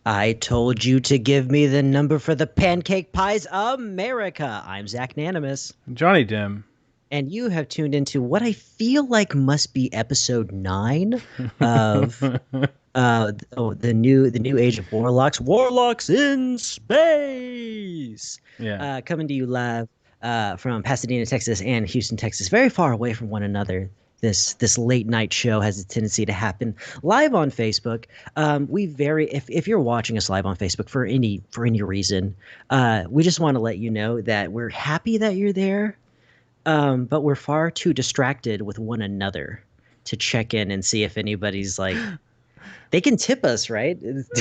I told you to give me the number for the Pancake Pies America. I'm Zach Nanimus, Johnny Dim. and you have tuned into what I feel like must be episode 9 of the new age of warlocks. Warlocks in space. Yeah. Coming to you live from Pasadena, Texas, and Houston, Texas, very far away from one another. This late night show has a tendency to happen live on Facebook. If you're watching us live on Facebook for any reason, we just want to let you know that we're happy that you're there, but we're far too distracted with one another to check in and see if anybody's like they can tip us, right?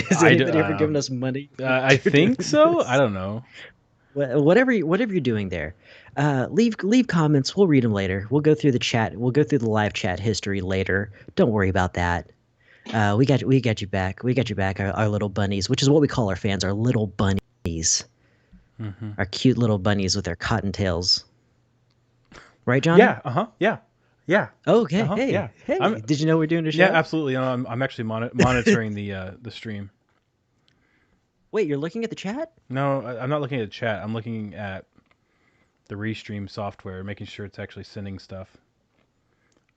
Has anybody ever given us money? I think so. I don't know. Whatever you're doing there, leave comments. We'll read them later. We'll go through the chat. We'll go through the live chat history later. Don't worry about that. We got you back. We got you back. Our little bunnies, which is what we call our fans, our little bunnies, our cute little bunnies with their cottontails. Right, Johnny? Yeah. Yeah. Yeah. Okay. Hey. Yeah. Hey. Did you know we're doing a show? Yeah, absolutely. I'm actually monitoring the stream. Wait, you're looking at the chat? No, I'm not looking at the chat. I'm looking at the restream software, making sure it's actually sending stuff.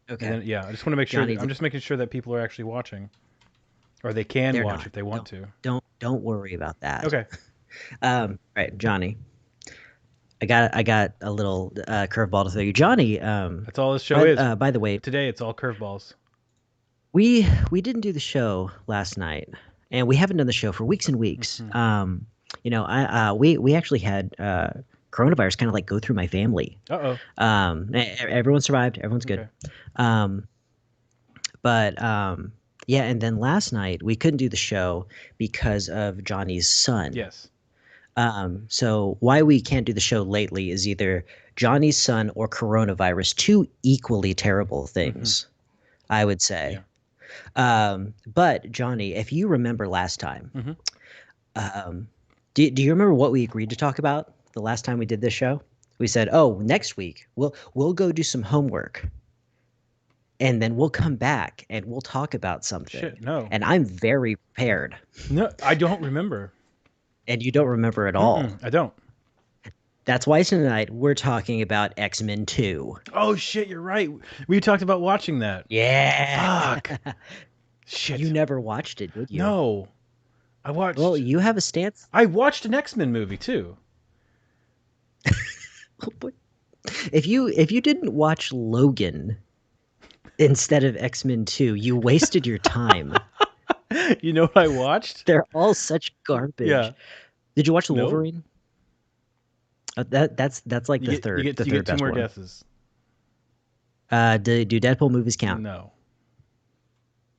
Okay. And then, yeah, I just want to make sure. Johnny, I'm just making sure that people are actually watching, or they can watch if they want to. Don't worry about that. Okay. Right, Johnny. I got a little curveball to throw you, Johnny. That's all this show is. By the way, today it's all curveballs. We didn't do the show last night, and we haven't done the show for weeks and weeks. We actually had coronavirus kind of like go through my family. Everyone survived. Everyone's good. Okay. Yeah, and then last night we couldn't do the show because of Johnny's son. Yes. So why we can't do the show lately is either Johnny's son or coronavirus, two equally terrible things, I would say. Yeah. But Johnny, if you remember last time, do you remember what we agreed to talk about the last time we did this show? We said, "Oh, next week we'll go do some homework, and then we'll come back and we'll talk about something." Shit, no. And I'm very prepared. No, I don't remember. And you don't remember at all. I don't. That's why tonight we're talking about X-Men 2. Oh shit, you're right. We talked about watching that. Yeah. Fuck. Shit. You never watched it, did you? No. I watched. Well, you have a stance. I watched an X-Men movie too. If you didn't watch Logan instead of X-Men 2, you wasted your time. You know what I watched? They're all such garbage. Yeah. Did you watch the Wolverine? That's like the third. You get two more guesses. Do Deadpool movies count? No.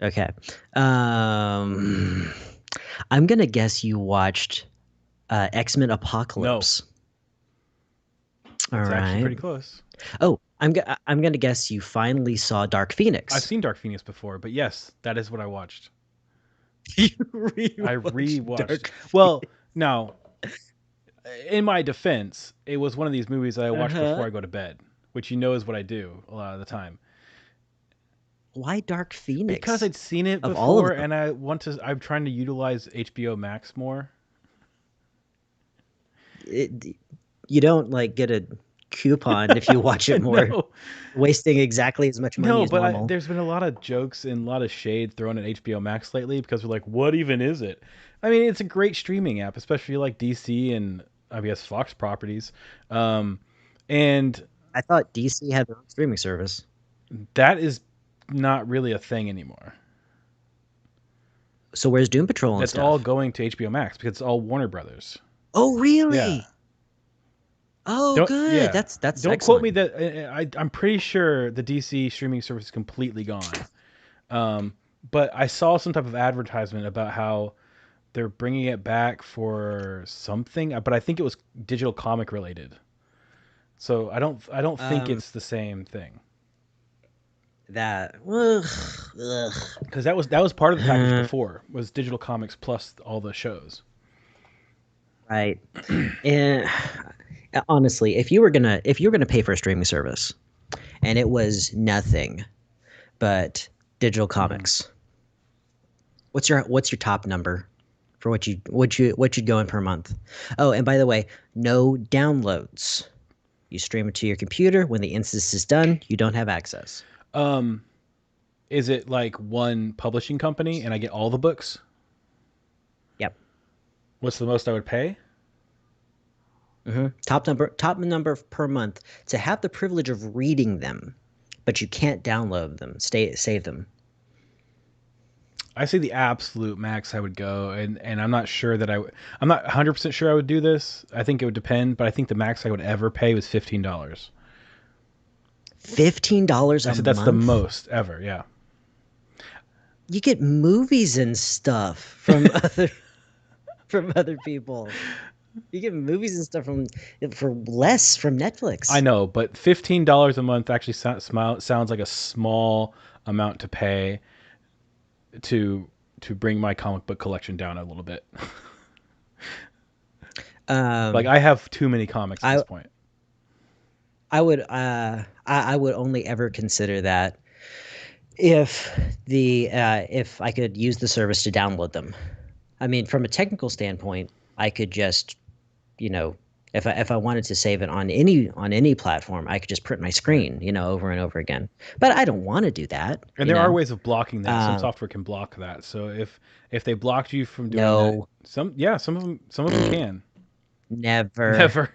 Okay. I'm gonna guess you watched X-Men Apocalypse. No. All It's right. actually pretty close. Oh, I'm gonna guess you finally saw Dark Phoenix. I've seen Dark Phoenix before, but yes, that is what I watched. You I rewatched. Dark Well, no. In my defense, it was one of these movies that I watch before I go to bed, which is what I do a lot of the time. Why Dark Phoenix? Because I'd seen it Of all of before, them. and I'm trying to utilize HBO Max more. You don't like get a coupon if you watch it more, No. wasting exactly as much money No, as but normal. there's been a lot of jokes and a lot of shade thrown at HBO Max lately because we're like, what even is it? I mean, it's a great streaming app, especially like DC and I guess Fox properties. And I thought DC had their own streaming service. that is not really a thing anymore. So where's Doom Patrol and That's stuff? all going to HBO Max because it's all Warner Brothers. Oh, really? Yeah. Oh, good. Yeah. That's Don't excellent. quote me that. I'm pretty sure the DC streaming service is completely gone. But I saw some type of advertisement about how they're bringing it back for something, but I think it was digital comic related. So I don't think it's the same thing. Because that was part of the package before was digital comics plus all the shows. Right. And honestly, if you were gonna pay for a streaming service, and it was nothing but digital comics, what's your top number? for what you'd go in per month. Oh, and by the way, no downloads. You stream it to your computer. When the instance is done, you don't have access. Um, is it like one publishing company and I get all the books? Yep. What's the most I would pay? Top number per month to have the privilege of reading them, but you can't download them. Save them. I say the absolute max I would go, and I'm not sure that I'm not 100% sure I would do this. I think it would depend, but I think the max I would ever pay was $15. $15 I a said that's the month. most ever. Yeah. You get movies and stuff from other people. You get movies and stuff for less from Netflix. I know, but $15 a month actually sounds like a small amount to pay to bring my comic book collection down a little bit. Like I have too many comics at this point. I would only ever consider that if if I could use the service to download them. I mean, from a technical standpoint, I could just, if I wanted to save it on any platform, I could just print my screen, over and over again. But I don't want to do that. And there are ways of blocking that. Some software can block that. So if they blocked you from doing that, some of them can. Never.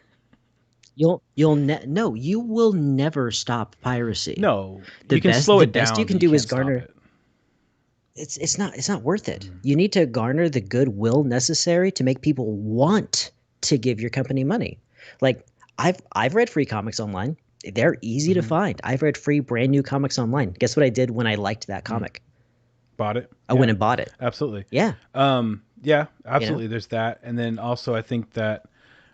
You will never stop piracy. No, you can slow it down. The best you can do is garner. It's not worth it. You need to garner the goodwill necessary to make people want to give your company money. Like I've read free comics online. They're easy to find. I've read free brand new comics online. Guess what I did when I liked that comic? Bought it. I went and bought it. Absolutely. Yeah. Yeah, absolutely. There's that. And then also I think that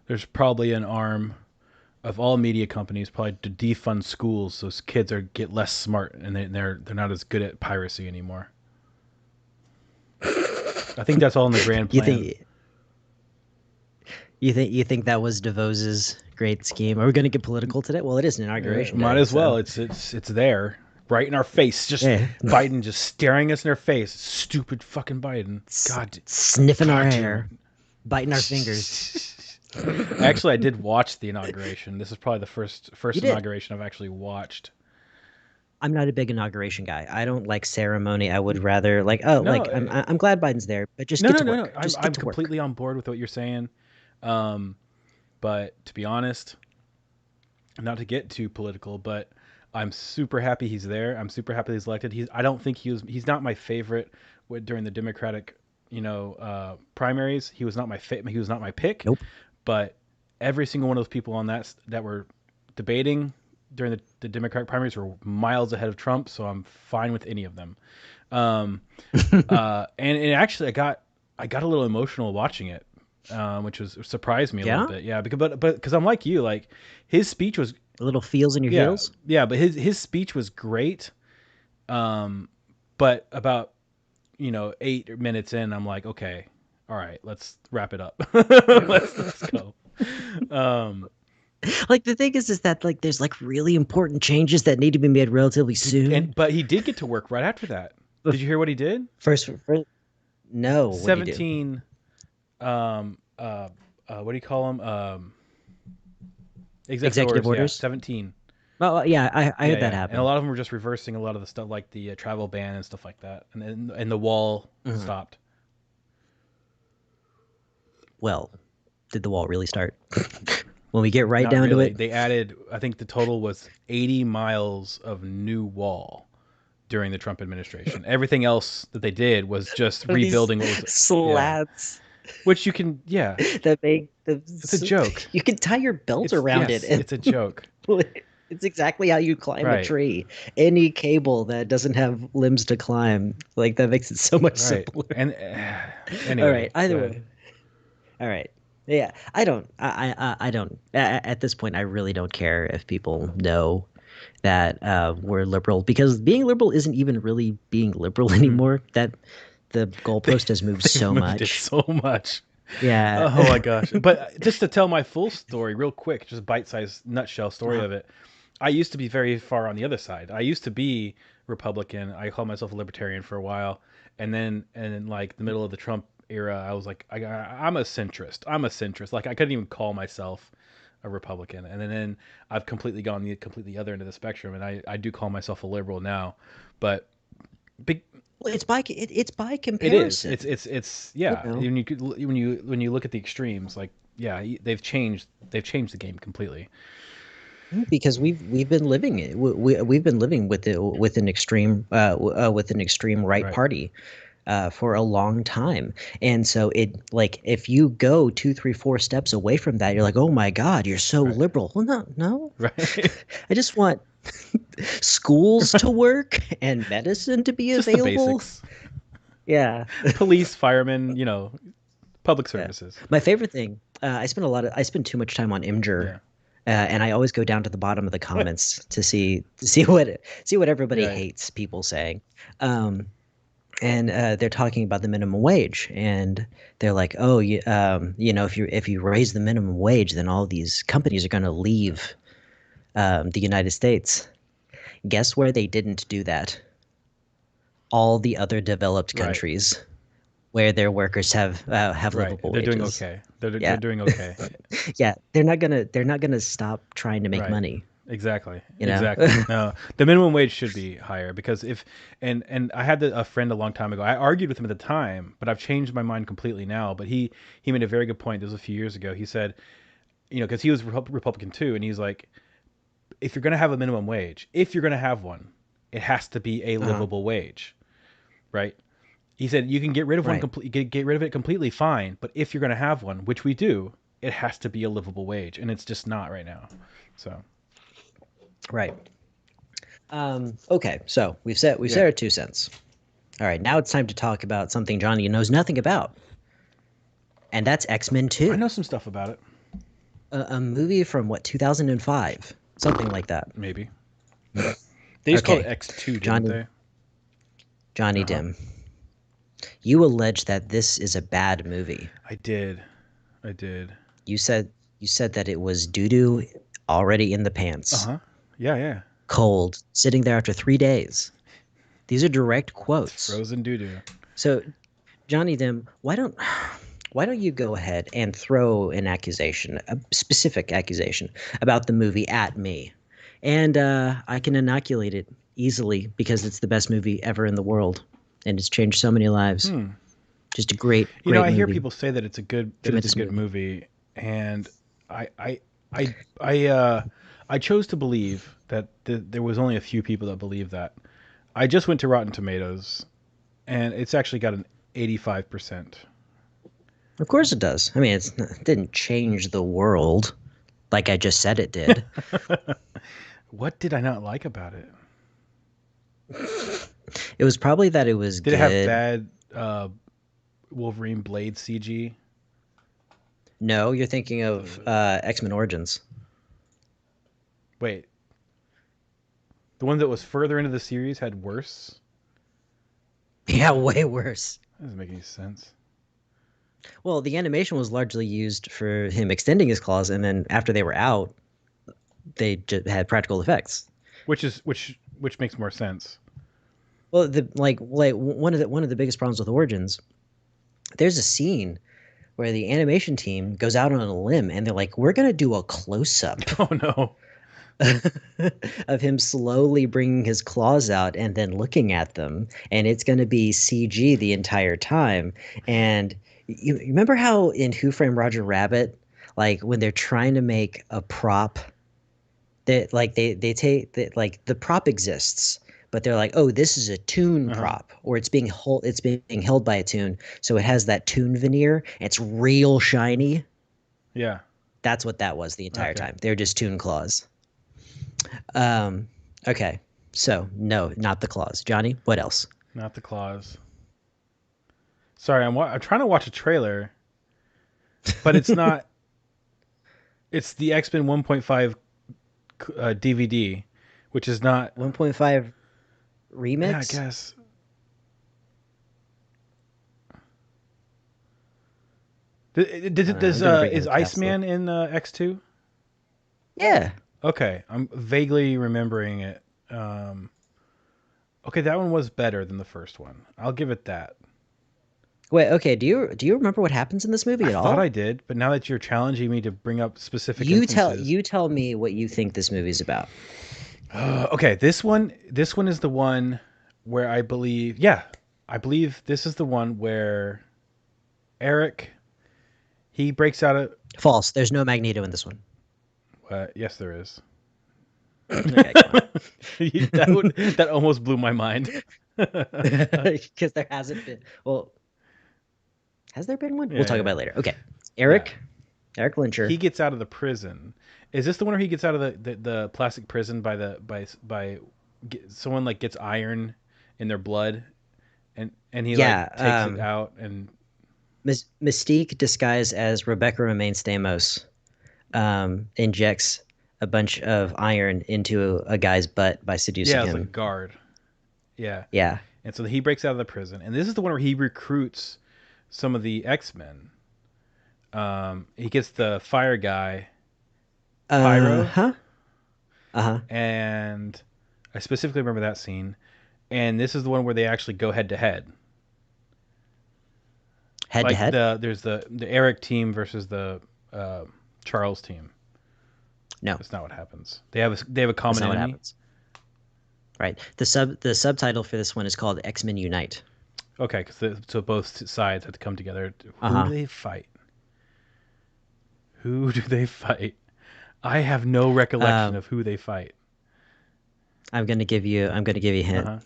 there's probably an arm of all media companies probably to defund schools so kids get less smart and they're not as good at piracy anymore. I think that's all in the grand plan. You think that was DeVos's great scheme? Are we going to get political today? Well, it is an inauguration. Might as well. It's there, right in our face. Just Biden just staring us in our face. Stupid fucking Biden. God, sniffing our hair, biting our fingers. Actually, I did watch the inauguration. This is probably the first inauguration I've actually watched. I'm not a big inauguration guy. I don't like ceremony. I would rather I'm glad Biden's there, but just get to work. I'm completely on board with what you're saying. But to be honest, not to get too political, but I'm super happy he's there. I'm super happy he's elected. I don't think he's not my favorite during the Democratic, primaries. He was not my He was not my pick. Nope. But every single one of those people on that were debating during the Democratic primaries were miles ahead of Trump, so I'm fine with any of them. And actually, I got a little emotional watching it, which surprised me a little bit. Yeah, because I'm like you, like his speech was a little feels in your heels. Yeah, but his speech was great. But about 8 minutes in, I'm like, okay, all right, let's wrap it up. let's go. Like the thing is that like there's like really important changes that need to be made relatively soon. But he did get to work right after that. Did you hear what he did? First no. 17. What do you call them? Executive orders. Yeah, 17. Well, yeah, I heard that happen. And a lot of them were just reversing a lot of the stuff, like the travel ban and stuff like that. And the wall stopped. Well, did the wall really start? When we get Not down really. to it, They added, I think the total was 80 miles of new wall during the Trump administration. Everything else that they did was just rebuilding what was slats. Yeah. Which you can, yeah. It's a joke. You can tie your belt around it. It's a joke. It's exactly how you climb a tree. Any cable that doesn't have limbs to climb, like that makes it so much simpler. And anyway, all right. Either way. All right. Yeah, I don't. At this point, I really don't care if people know that we're liberal, because being liberal isn't even really being liberal anymore. That the goalpost has moved so much. So much. Yeah. Oh my gosh. But just to tell my full story real quick, just a bite-sized nutshell story of it. I used to be very far on the other side. I used to be Republican. I called myself a libertarian for a while, and then like the middle of the Trump era, I was like, I'm a centrist. I'm a centrist. Like I couldn't even call myself a Republican, and then I've completely gone the completely other end of the spectrum, and I do call myself a liberal now, but big. Well, it's by It is. comparison. It's You yeah. know, When you look at the extremes, like yeah, they've changed the game completely. because we've been living it. We've been living with it with an extreme right Right. party for a long time. And so it like if you go two, three, four steps away from that, you're like, oh my God, you're so Right. liberal. Well, no. Right. I just want schools to work and medicine to be Just the available. basics. Yeah. Police, firemen, public Yeah. services. My favorite thing, I spend too much time on Imgur. Yeah. And I always go down to the bottom of the comments to see what everybody Right. hates people saying. Um, and they're talking about the minimum wage, and they're like, "Oh, if you raise the minimum wage, then all these companies are going to leave the United States." Guess where they didn't do that? All the other developed Right. countries where their workers have Right. livable They're doing wages. okay. They're Yeah, doing okay. yeah, they're not gonna stop trying to make Right. money. Exactly. You know. Exactly. No, the minimum wage should be higher because if and I had a friend a long time ago. I argued with him at the time, but I've changed my mind completely now. But he made a very good point. This was a few years ago. He said, because he was Republican too, and he's like, if you're going to have a minimum wage, if you're going to have one, it has to be a uh livable wage, right? He said you can get rid of one Right. complete, get rid of it completely fine, but if you're going to have one, which we do, it has to be a livable wage, and it's just not right now. So Right. Okay. So we've said yeah, our 2 cents. All right. Now it's time to talk about something Johnny knows nothing about, and that's X-Men I 2, know some stuff about it. a movie from what 2005, something like that. Maybe they just called it Okay, X2, didn't Johnny they? Johnny Uh huh. Dim, you allege that this is a bad movie. I did. I did. You said that it was doo doo already in the Uh pants, huh. Yeah, yeah. cold, sitting there after 3 days. These are direct It's quotes. frozen doo doo. So Johnny Dim, why don't you go ahead and throw an accusation, a specific accusation about the movie at me, and I can inoculate it easily because it's the best movie ever in the world, and it's changed so many lives. Hmm. Just a great I hear movie, people say that it's a tremendous good movie. movie, and I I I I chose to believe that there was only a few people that believe that. I just went to Rotten Tomatoes, and it's actually got an 85%. Of course it does. I mean, it didn't change the world like I just said it did. What did I not like about it? It was probably that it was Did it have good. bad Wolverine blade CG? No, you're thinking of X-Men Origins. Wait, the one that was further into the series had worse? Yeah, way worse. That doesn't make any sense. Well, the animation was largely used for him extending his claws, and then after they were out, they just had practical effects. Which makes more sense. Well, one of the biggest problems with Origins, there's a scene where the animation team goes out on a limb and they're like, "We're gonna do a close up Oh no. of him slowly bringing his claws out and then looking at them, and it's gonna be CG the entire time." And you remember how in Who Framed Roger Rabbit, like when they're trying to make a prop that like they take that like the prop exists, but they're like, oh, this is a toon Uh huh. prop, or it's being held by a toon, so it has that toon veneer. It's real shiny. Yeah. That's what that was the entire Okay. time. They're just toon claws. Um, okay, so no, not the claws, Johnny. What else? Not the claws. Sorry, I'm trying to watch a trailer, but it's not. It's the X-Men 1.5 DVD, which is not. 1.5 Yeah, I remix? guess. I don't know. I'm gonna bring in Is the cast list. Iceman in X2? Yeah. Okay, I'm vaguely remembering it. Um, okay, that one was better than the first one. I'll give it that. Wait, okay. Do you remember what happens in this movie I at thought all? I did, but now that you're challenging me to bring up specific instances, You tell me what you think this movie's about. okay, this one is the one where I believe, yeah, I believe this is the one where Eric he breaks out of. False. There's no Magneto in this one. Yes, there is. Okay, go on. That almost blew my mind. Because there hasn't been. Well, has there been one? We'll Yeah, talk yeah, about it later. Okay, yeah. Eric He Lyncher. gets out of the prison. Is this the one where he gets out of the plastic prison someone like gets iron in their blood and he like Yeah, takes it out and Mystique disguised as Rebecca Romaine Stamos injects a bunch of iron into a guy's butt by seducing yeah, it's like a him. guard. Yeah. Yeah. And so he breaks out of the prison. And this is the one where he recruits some of the X-Men. He gets the fire guy, Pyro, Huh. Uh-huh. and I specifically remember that scene. And this is the one where they actually go head to head. Head to Like head? there's the Eric team versus the uh, Charles team. No, That's not what happens. They have a that's common not what enemy. happens. Right. The subtitle for this one is called X-Men Unite. Okay, so both sides have to come together. Who do Uh-huh. they fight? Who do they fight? I have no recollection Um, of who they fight. I'm gonna give you a Uh hint. huh.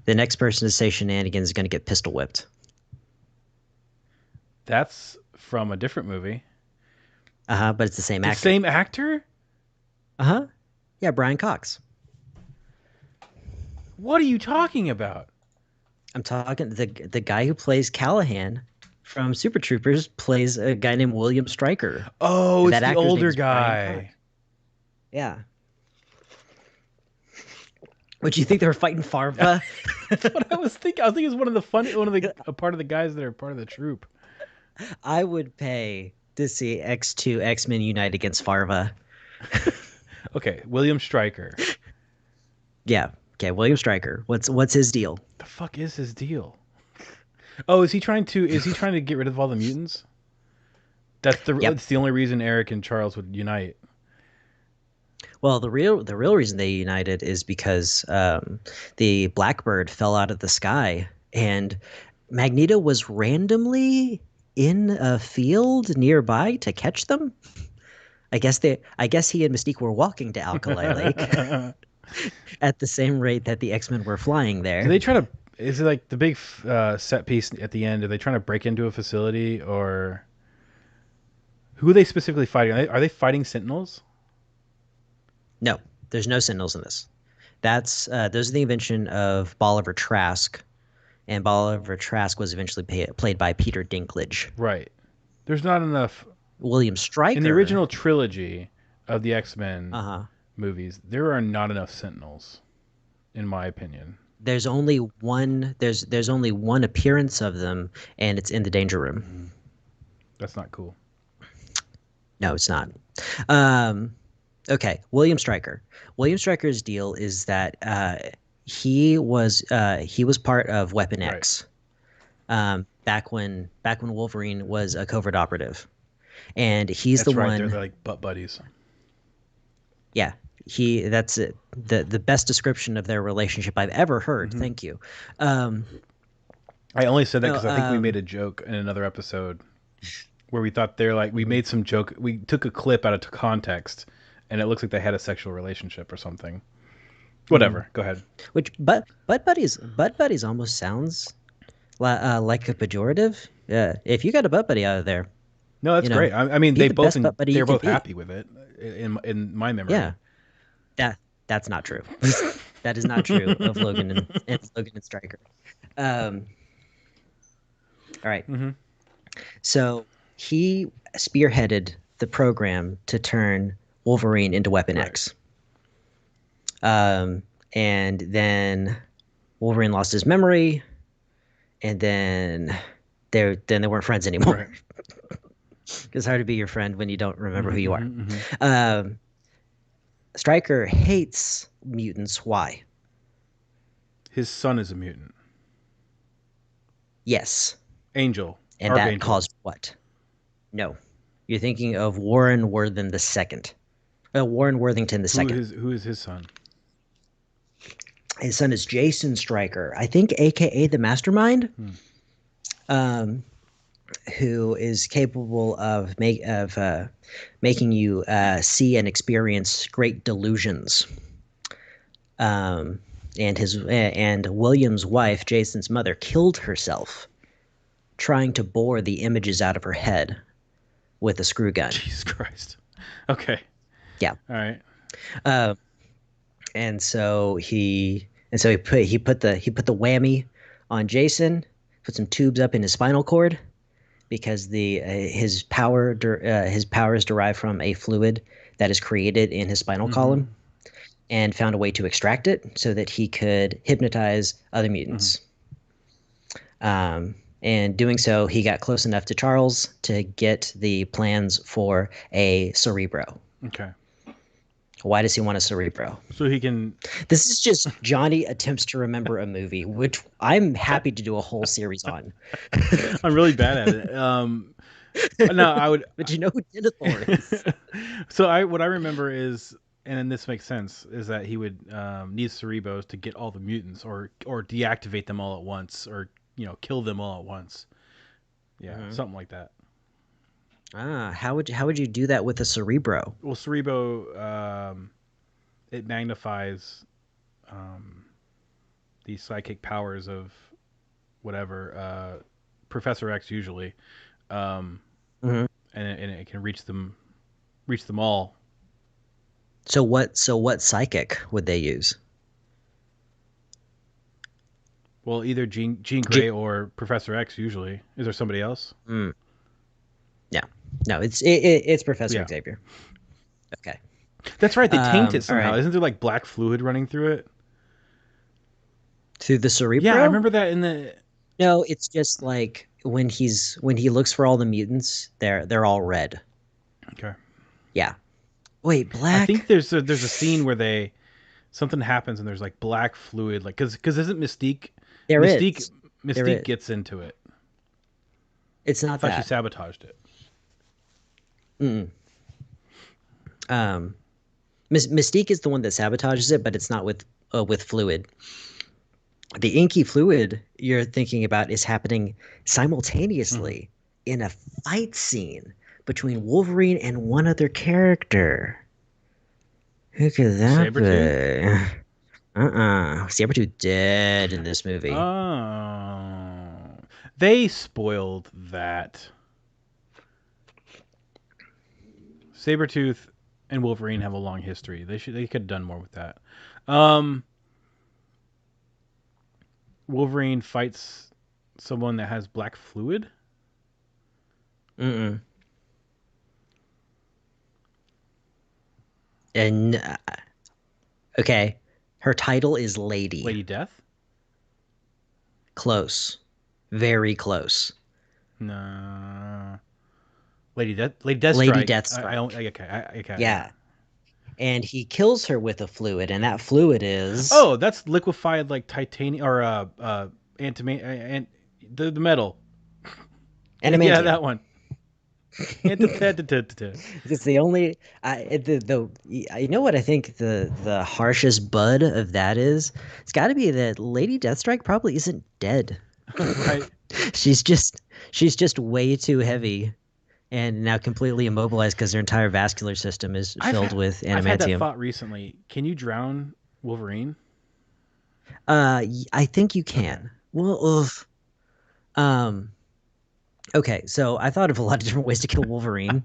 The next person to say shenanigans is gonna get pistol whipped. That's from a different movie. Uh-huh, but it's the same The actor. same actor? Uh-huh. Yeah, Brian Cox. What are you talking about? I'm talking the guy who plays Callahan from Super Troopers plays a guy named William Stryker. Oh, And it's that the actor's name older is Brian Cox. guy. Yeah. Would you think they were fighting Farva? That's what I was thinking. I was thinking it's one of the a part of the guys that are part of the troop. I would pay to see X2 X-Men unite against Farva. Okay, William Stryker. Yeah. Okay, William Stryker. What's his deal? The fuck is his deal? Oh, is he trying to get rid of all the mutants? Yep. That's the only reason Eric and Charles would unite. Well, the real reason they united is because the Blackbird fell out of the sky, and Magneto was randomly in a field nearby to catch them. I guess he and Mystique were walking to Alkali Lake Do at the same rate that the X-Men were flying there. they try to? Is it like the big set piece at the end? Are they trying to break into a facility, or who are they specifically fighting? Are they fighting Sentinels? No, there's no Sentinels in this. That's those are the invention of Bolivar Trask, and Bolivar Trask was eventually played by Peter Dinklage. Right. There's not enough William in the Stryker. original trilogy of the X-Men Uh huh. movies. There are not enough Sentinels, in my opinion. There's only one. There's only one appearance of them, and it's in the Danger Room. That's not cool. No, it's not. Um, okay, William Stryker. William Stryker's deal is that he was part of Weapon Right. X back when Wolverine was a covert operative, and he's That's the right. They're one. like butt buddies. Yeah, that's it. The best description of their relationship I've ever heard. Mhm. Thank you. Um, I only said that no, because I think we made a joke in another episode where we thought they're like we made some joke. We took a clip out of context, and it looks like they had a sexual relationship or something. Whatever. Go ahead. which butt buddies almost sounds like a pejorative. Yeah, if you got a butt buddy out of there, No, that's you know, great. I mean, be they the both best butt buddy you they're can both be. happy with it in my memory. Yeah, that's not true. That is not true of Logan and Stryker. Um, all right. Hmm. So he spearheaded the program to turn Wolverine into Weapon Right. X. And then Wolverine lost his memory, and then they weren't friends anymore. Right. It's hard to be your friend when you don't remember who you are. Mhm, mhm. Stryker hates mutants. Why? His son is a mutant. Yes. Angel, and that Archangel. caused what? No, you're thinking of Warren Worthington the second. Warren Worthington the second. Who is his son? His son is Jason Stryker, I think, aka the Mastermind, Hmm. um, who is capable of making you see and experience great delusions. And William's wife, Jason's mother, killed herself trying to bore the images out of her head with a screw gun. Jesus Christ. Okay. Yeah. All right. Uh, and so he put the whammy on Jason, put some tubes up in his spinal cord because his power is derived from a fluid that is created in his spinal Mm-hmm. column, and found a way to extract it so that he could hypnotize other mutants. And doing so, he got close enough to Charles to get the plans for a Cerebro. Okay. Why does he want a Cerebro? So he can. This is just Jonny attempts to remember a movie, which I'm happy to do a whole series on. I'm really bad at it. No, I would. But you know who Denethor is? So what I remember is, and this makes sense, is that he would need Cerebos to get all the mutants, or deactivate them all at once, or kill them all at once. Yeah, something like that. How would you do that with a Cerebro? Well, Cerebo, it magnifies the psychic powers of whatever Professor X usually, um, Mm-hmm. and it can reach them all. So what psychic would they use? Well, either Jean Grey or Professor X usually. Is there somebody else? Mm, no, it's Professor Yeah. Xavier. Okay. That's right. They taint it All somehow. right. Isn't there like black fluid running through it? Through the Cerebro? Yeah, I remember that in the. No, it's just like when he looks for all the mutants, they're all red. Okay. Yeah. Wait, I black? think there's a scene where something happens and there's like black fluid, like because isn't Mystique There Mystique is. Mystique gets into it. It's I not thought she that. sabotaged it. Mm-mm. Mystique is the one that sabotages it, but it's not with fluid. The inky fluid you're thinking about is happening simultaneously in a fight scene between Wolverine and one other character. Who could that Sabretooth? be? Sabretooth dead in this movie. Oh, they spoiled that. Sabretooth and Wolverine have a long history. They could have done more with that. Wolverine fights someone that has black fluid. Mm-mm. And okay, her title is Lady. Lady Death? Close, very close. No. Lady Deathstrike. Lady Deathstrike. I don't. Okay. Yeah. And he kills her with a fluid, and that fluid is Oh, that's liquefied like titanium or and the metal. adamantium. Yeah, that one. It's the only you know what I think the harshest bud of that is? It's got to be that Lady Deathstrike probably isn't dead. Right. She's just way too heavy and now completely immobilized because her entire vascular system is filled with adamantium. I've had that thought recently. Can you drown Wolverine? I think you can. Well, okay, so I thought of a lot of different ways to kill Wolverine.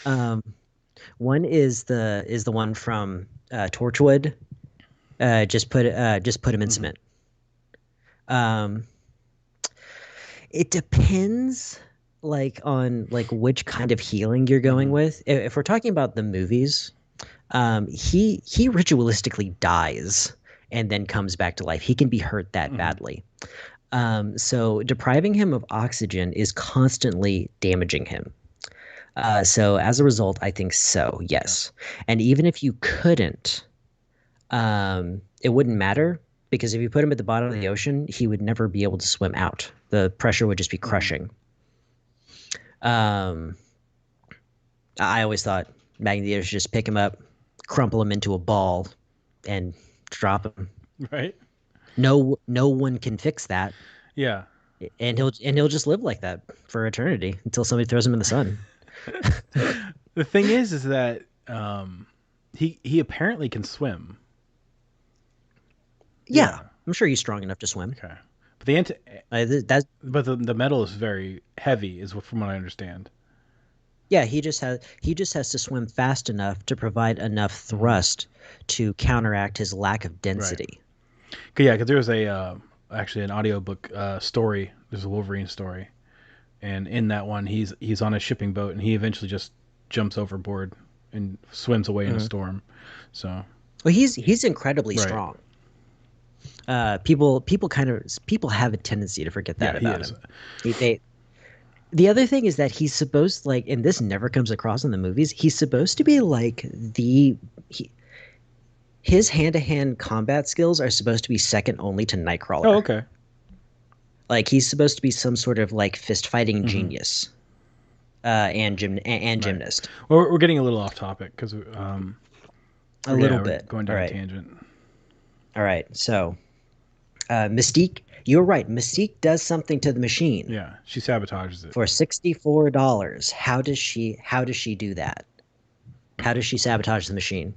One is the one from Torchwood. Just put him in cement. It depends on which kind of healing you're going with. If we're talking about the movies, he ritualistically dies and then comes back to life. He can be hurt that badly. So depriving him of oxygen is constantly damaging him. So as a result, I think so, yes. And even if you couldn't, it wouldn't matter because if you put him at the bottom of the ocean, he would never be able to swim out. The pressure would just be crushing. Um, I always thought Magneto should just pick him up, crumple him into a ball, and drop him. Right? No one can fix that, Yeah. and he'll just live like that for eternity until somebody throws him in the sun. The thing is that he apparently can swim. Yeah, I'm sure he's strong enough to swim. Okay. But That's the metal is very heavy, from what I understand. yeah. He just has to swim fast enough to provide enough thrust to counteract his lack of density. Yeah, because there was actually an audiobook story. There's a Wolverine story, and in that one, he's on a shipping boat, and he eventually just jumps overboard and swims away in a storm. So, well, he's incredibly strong. People have a tendency to forget that about him. The other thing is that he's supposed, like, and this never comes across in the movies. He's supposed to be like his hand-to-hand combat skills are supposed to be second only to Nightcrawler. Oh, okay. Like, he's supposed to be some sort of like fist fighting genius, and gymnast. Well, we're getting a little off topic because a little bit going down a tangent. All right, so Mystique, you're right. Mystique does something to the machine. Yeah, she sabotages it for $64. How does she do that? How does she sabotage the machine?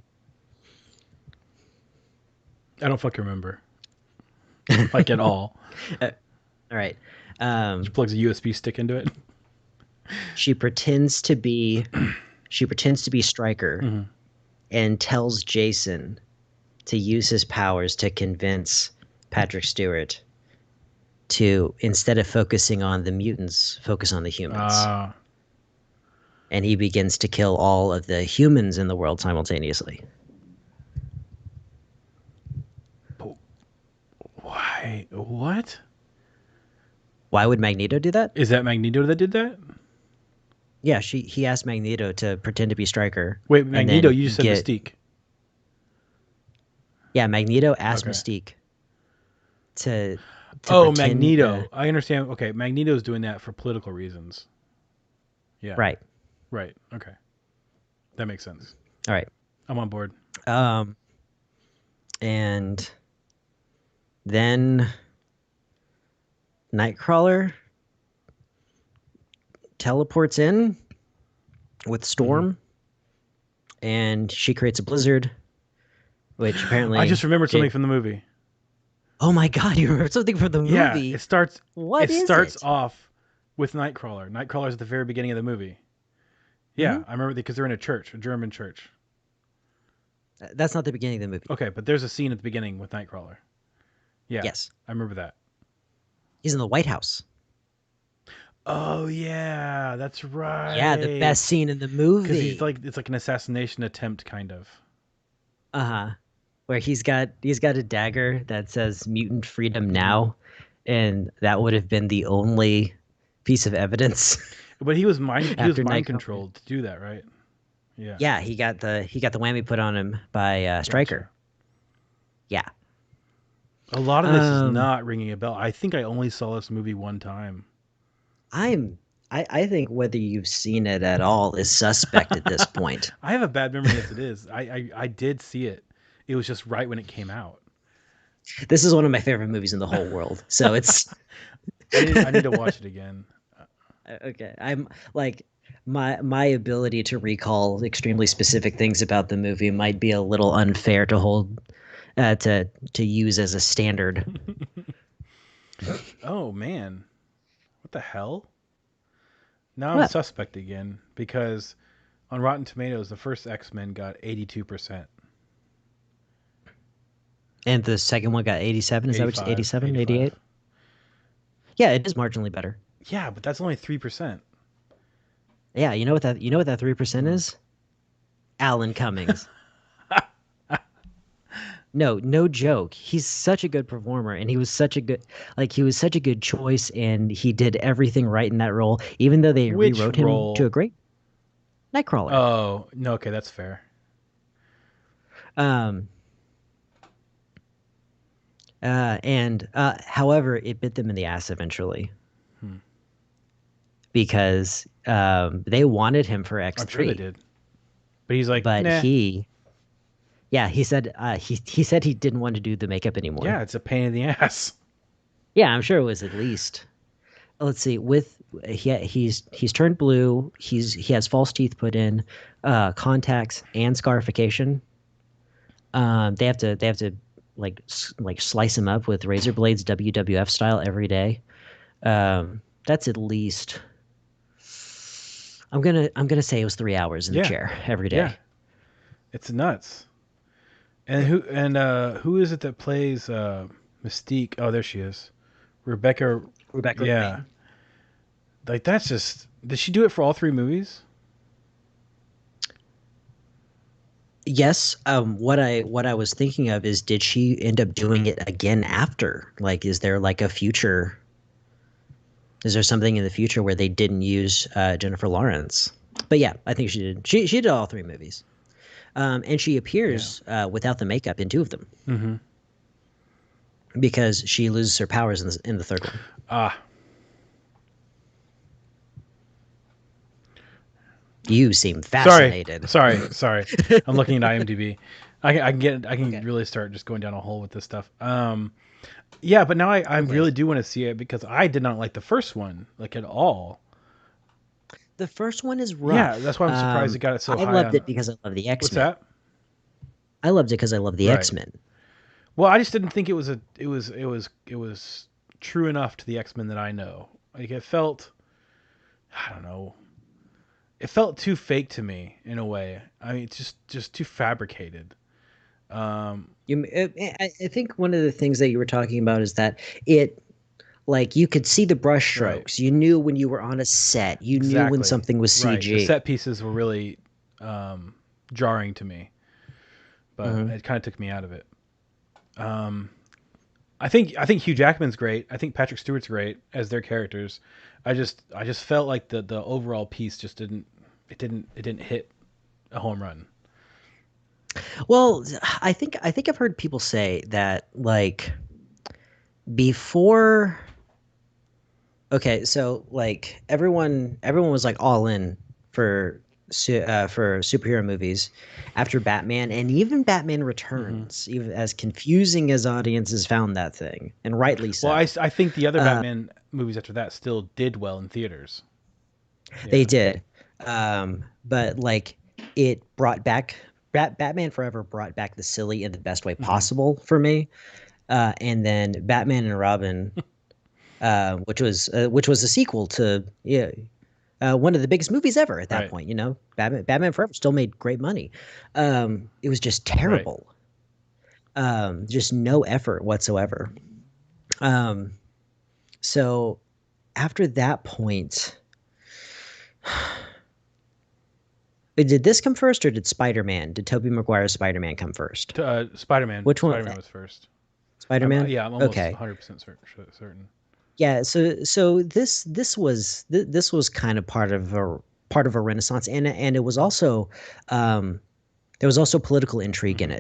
I don't fucking remember. Like at all. All right. She plugs a USB stick into it. She pretends to be Stryker and tells Jason to use his powers to convince Patrick Stewart to, instead of focusing on the mutants, focus on the humans. And he begins to kill all of the humans in the world simultaneously. Why? What? Why would Magneto do that? Is that Magneto that did that? Yeah, he asked Magneto to pretend to be Stryker. Wait, Magneto, you just said Mystique. Yeah, Magneto asked Mystique to Magneto. I understand. Okay, Magneto's doing that for political reasons. Yeah. Right. Okay. That makes sense. All right. I'm on board. And then Nightcrawler teleports in with Storm, and she creates a blizzard, which apparently I just remembered something from the movie. Oh my god, you remember something from the movie? Yeah, it starts. What is it? It starts off with Nightcrawler. Nightcrawler's at the very beginning of the movie. Yeah, I remember because they're in a church, a German church. That's not the beginning of the movie. Okay, but there's a scene at the beginning with Nightcrawler. Yeah. Yes. I remember that. He's in the White House. Oh yeah, that's right. Yeah, the best scene in the movie. Because it's like an assassination attempt, kind of. Where he's got a dagger that says "Mutant Freedom Now," and that would have been the only piece of evidence. But he was mind controlled to do that, right? Yeah. Yeah, he got the whammy put on him by Stryker. Gotcha. Yeah. A lot of this is not ringing a bell. I think I only saw this movie one time. I think whether you've seen it at all is suspect at this point. I have a bad memory as it is. I did see it. It was just right when it came out. This is one of my favorite movies in the whole world. So it's I need to watch it again. Okay. I'm like my ability to recall extremely specific things about the movie might be a little unfair to hold to use as a standard. Oh man. What the hell? Now I'm suspect again because on Rotten Tomatoes the first X-Men got 82%. And the second one got 87? Is that what 87, 88? Yeah, it is marginally better. Yeah, but that's only 3%. Yeah, you know what that 3% is? Alan Cummings. No joke. He's such a good performer, and he was such a good choice, and he did everything right in that role, even though they rewrote him to a great Nightcrawler. Oh, no, okay, that's fair. However, it bit them in the ass eventually Hmm. because they wanted him for I'm sure they X3, did, but he's like, but nah. he said he said he didn't want to do the makeup anymore. Yeah, it's a pain in the ass. Yeah, I'm sure it was at least. Let's see. With he's turned blue. He has false teeth put in, contacts and scarification. They have to like slice him up with razor blades, WWF style, every day. That's at least. I'm gonna say it was 3 hours in the Yeah, chair every yeah, day. it's nuts. And who is it that plays Mystique? Oh, there she is, Rebecca. Rebecca Yeah, Romijn. like that's just. Did she do it for all three movies? Yes. What I was thinking of is, did she end up doing it again after? Like, is there like a future? Is there something in the future where they didn't use Jennifer Lawrence? But yeah, I think she did. She did all three movies, and she Yeah. appears without the makeup in two of them Mm-hmm. because she loses her powers in the third one. Ah, You seem sorry, fascinated. sorry. I'm looking at IMDb. I can Okay. really start just going down a hole with this stuff. Yeah, but now I Okay. really do want to see it because I did not like the first one like at all. The first one is Yeah, that's rough. why I'm surprised it got it so I high loved on. it because I love the What's X-Men. that? I loved it because I love the Right. X-Men. Well, I just didn't think it was true enough to the X-Men that I know. Like it felt, I don't know, it felt too fake to me in a way. I mean, it's just too fabricated. Um, I think one of the things that you were talking about is that it, like, you could see the brush right. strokes. You knew when you were on a set. You knew when Exactly. something was Right. The CG. set pieces were really jarring to me, but Hmm. it kind of took me out of it. Um, I think Hugh Jackman's great. I think Patrick Stewart's great as their characters. I just felt like the overall piece just it didn't hit a home run. Well, I think I've heard people say that, like, before. Okay, so like everyone was like all in for for superhero movies after Batman, and even Batman Hmm. Returns, even as confusing as audiences found that thing, and rightly Well, so. I think the other Uh, Batman movies after that still did well in theaters. they Yeah. did, but like, it brought back Batman Forever brought back the silly in the best way Hmm. possible for me, and then Batman and Robin, which was a sequel to, yeah, one of the biggest movies ever at that Right. point. Batman Forever still made great money. It was just Right. terrible. Just no effort whatsoever. Um, so after that point, did this come first or did Spider-Man? Did Tobey Maguire's Spider-Man come first? Spider-Man. Which one? Spider-Man was first. Spider-Man. Yeah, I'm almost Okay. 100% certain. Yeah. So this was kind of part of a renaissance, and it was also, there was also political intrigue in Hmm.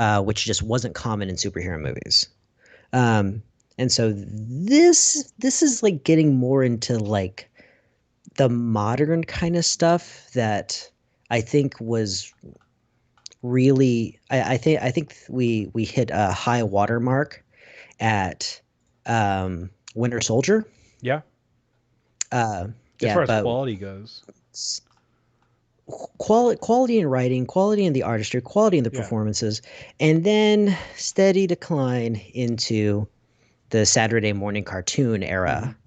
it, which just wasn't common in superhero movies. Um, and so this is like getting more into like the modern kind of stuff that I think was really, I think we hit a high watermark at Winter Soldier. Yeah. Uh, As yeah, far as but quality goes. quality in writing, quality in the artistry, quality in the Yeah. performances, and then steady decline into the Saturday morning cartoon Hmm. era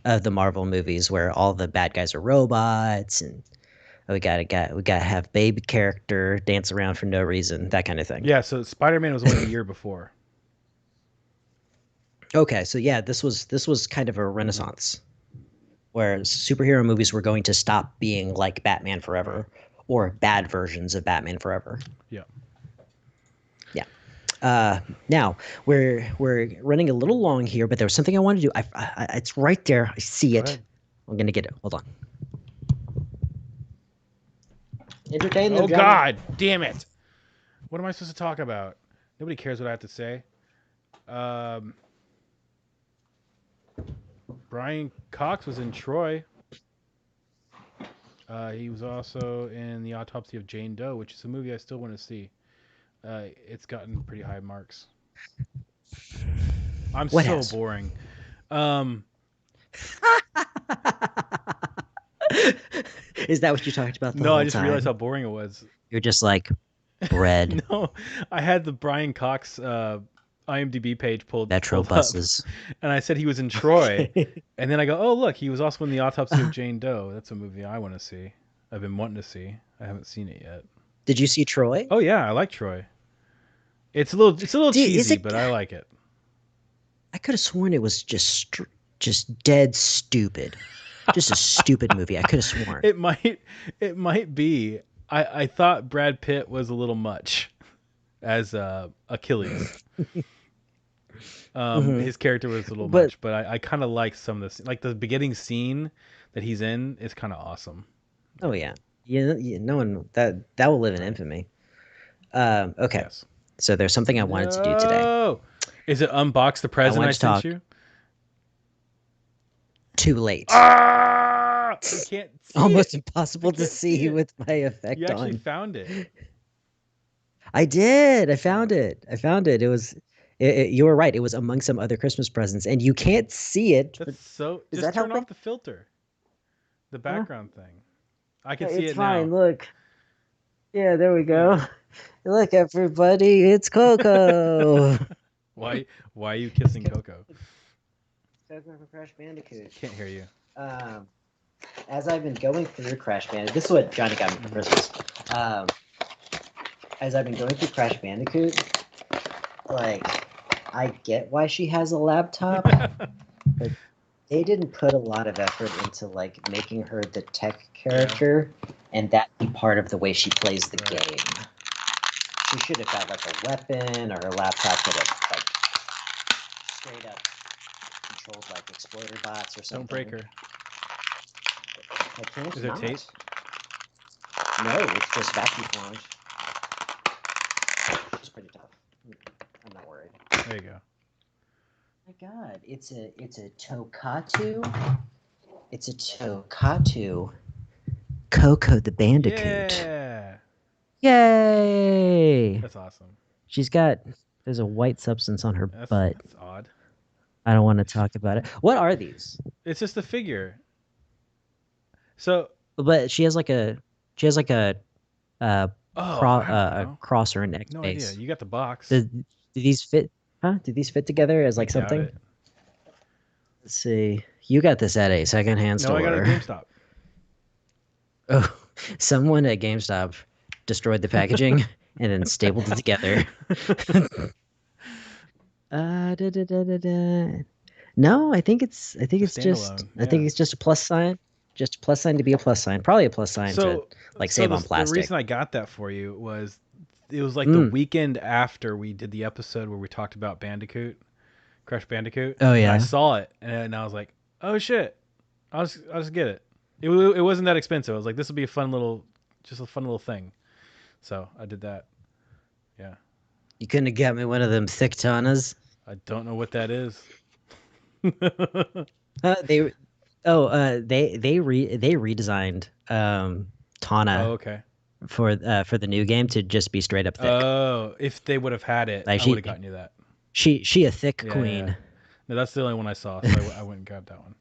of the Marvel movies, where all the bad guys are robots, and we gotta have baby character dance around for no reason, that kind of thing. Yeah. So Spider-Man was only the year before. Okay, so yeah, this was kind of a Hmm. renaissance where superhero movies were going to stop being like Batman Right. Forever or bad versions of Batman Forever. Yeah. Yeah. Now we're running a little long here, but there was something I wanted to do. It's right there. I see Go it. ahead. I'm gonna get it. Hold on. Entertain them, Oh Johnny. God, damn it! What am I supposed to talk about? Nobody cares what I have to say. Um, Brian Cox was in Troy. He was also in The Autopsy of Jane Doe, which is a movie I still want to see. It's gotten pretty high marks. I'm What so has? boring. Is that what you talked about the No, I whole just realized time? how boring it was. You're just like bread, No, I had the Brian Cox IMDb page metro pulled up, buses. and I said he was in Troy, and then I go, oh look, he was also in The Autopsy of Jane Doe. That's a movie I want to see. I've been wanting to see. I haven't seen it yet. Did you see Troy? Oh yeah, I like Troy. It's a little Is cheesy, it? but I like it. I could have sworn it was just dead stupid. Just a stupid movie. I could have sworn. It might it might be. I thought Brad Pitt was a little much as Achilles. Hmm. His character was a little But much, but I kind of like some of this. Like the beginning scene that he's in is kind of awesome. oh Yeah. yeah, no one that will live in Right. infamy. Okay, Yes. so there's something I wanted to do today. No. Is it unbox the I present wanted I to sent talk you? too late. Ah! You can't see Almost it. I impossible to can't see see it. with my You effect actually on. found it. I did. I Yeah. found it. I found it. It was. You were right. It was among some other Christmas presents, and you can't see it. But That's so. is Just that turn helping? off the filter, the Huh? background thing. I can see It's it now. fine. Look. Yeah, there we Yeah. go. Look, everybody, it's Coco. why? Why are you kissing Coco? Coco for Crash Bandicoot. Can't hear you. Um, as I've been going through Crash Bandicoot, this is what Johnny got me for Hmm. Christmas. Um, as I've been going through Crash Bandicoot, like, I get why she has a laptop, but they didn't put a lot of effort into like making her the tech character and that be part of the way she plays the Right. game. She should have got like a weapon, or her laptop could have like straight up controlled like exploder bots or something. Don't break her. I can't Is there not. tape? No, it's just vacuum formed. It's pretty tough. I'm not worried. There you go. Oh my God, it's a Tokatu. It's a Tokatu. Coco the Bandicoot. Yeah. Yay! That's awesome. She's got there's a white substance on her butt. That's odd. I don't want to talk about it. What are these? It's just a figure. So But she has like a I don't know. cross or an X No idea. base. You got the box. Do these fit? Huh? Do these fit together as I like doubt something? it. Let's see. You got this at a secondhand No, I got it at store. GameStop. Oh, someone at GameStop destroyed the packaging and then stapled it together. Da, da, da, da, da. No, Standalone. I think Yeah. it's just a plus sign. Just a plus sign to be a plus sign. Probably a plus sign to So, like save on the plastic. reason I got that for you was it was like the Mm. weekend after we did the episode where we talked about Crash Bandicoot, Oh and I yeah. saw it, and I was like, oh shit, I'll just get it. It wasn't that expensive. I was like, this will be just a fun little thing. So I did that. Yeah. You couldn't have got me one of them thick tanas. I don't know what that is. They they redesigned Oh, Tana okay. for the new game to just be straight up thick. Oh, if they would have had it, Like I would have gotten you that. she a thick Yeah, queen. yeah. No, that's the only one I saw, so I went and grabbed that one.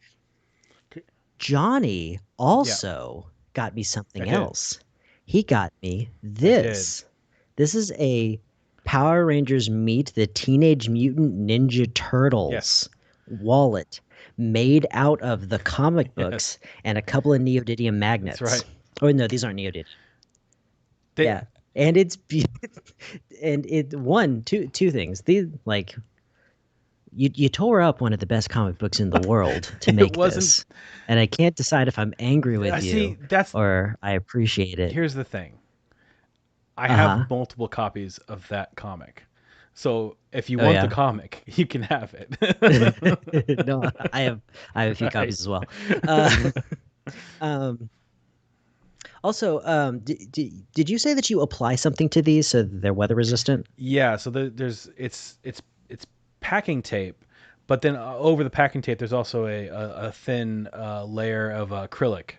Johnny Yeah, also got me I something did. else. He got me I did. this. This is a Power Rangers Meet the Teenage Mutant Ninja Yes. Turtles wallet made out of the comic Yes. books and a couple of neodymium magnets. That's right. Oh no, these aren't neodymium. They, Yeah, and and it two things. These like you tore up one of the best comic books in the world to it make wasn't. this, and I can't decide if I'm angry I with see. you That's or I appreciate it. Here's the thing. I have Uh-huh. multiple copies of that comic, so if you Oh want the yeah. comic, you can have it. No, I have a few Right. copies as well. Uh, um, also, did you say that you apply something to these so that they're weather resistant? Yeah. So there's it's packing tape, but then over the packing tape, there's also a thin layer of acrylic.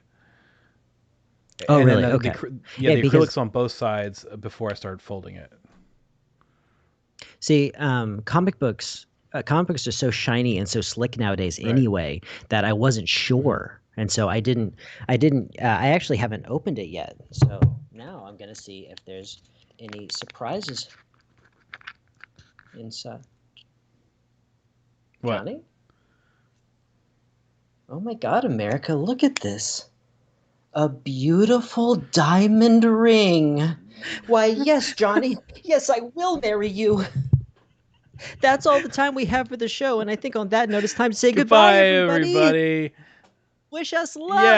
Oh, And then really? Okay. the Because acrylic's on both sides before I started folding it. see, comic books are so shiny and so slick nowadays Right. anyway that I wasn't sure, and so I actually haven't opened it yet. So now I'm gonna see if there's any surprises inside. What? Johnny? Oh my God, America! Look at this. A beautiful diamond ring. Why, yes, Johnny. Yes, I will marry you. That's all the time we have for the show. And I think on that note, it's time to say goodbye, Goodbye, everybody. everybody. Wish us luck. Yeah.